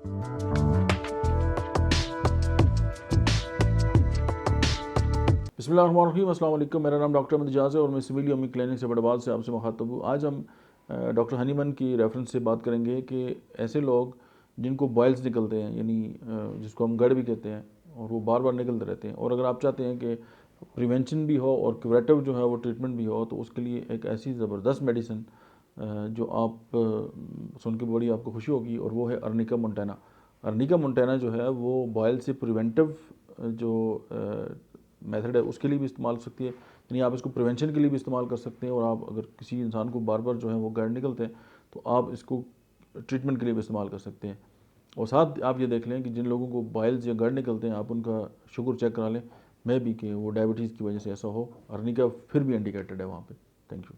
बिस्मिल्लाहिर्रहमानिर्रहीम, अस्सलाम वालेकुम। मेरा नाम डॉक्टर अहमद इजाज़ है और मैं सिविल यमी क्लिनिक से बड़बाद से आपसे मुखातब हूँ। आज हम डॉक्टर हनीमन की रेफरेंस से बात करेंगे कि ऐसे लोग जिनको बॉयल्स निकलते हैं, यानी जिसको हम गड़ भी कहते हैं, और वो बार बार निकलते रहते हैं, और अगर आप चाहते हैं कि प्रिवेंशन भी हो और क्यूरेटिव जो है वो ट्रीटमेंट भी हो, तो उसके लिए एक ऐसी ज़बरदस्त मेडिसिन जो आप सुन के बड़ी आपको खुशी होगी, और वो है अर्निका मोंटाना। अर्निका मोंटाना जो है वो बॉयल से प्रिवेंटिव जो मेथड है उसके लिए भी इस्तेमाल हो सकती है, यानी आप इसको प्रिवेंशन के लिए भी इस्तेमाल कर सकते हैं। और आप अगर किसी इंसान को बार बार जो है वो गैर निकलते हैं, तो आप इसको ट्रीटमेंट के लिए भी इस्तेमाल कर सकते हैं। और साथ आप ये देख लें कि जिन लोगों को बाइल्स या गड़ निकलते हैं, आप उनका शुगर चेक करा लें, मे भी कि वो डायबिटीज़ की वजह से ऐसा हो। अर्निका फिर भी इंडिकेटेड है वहाँ पे। Thank you.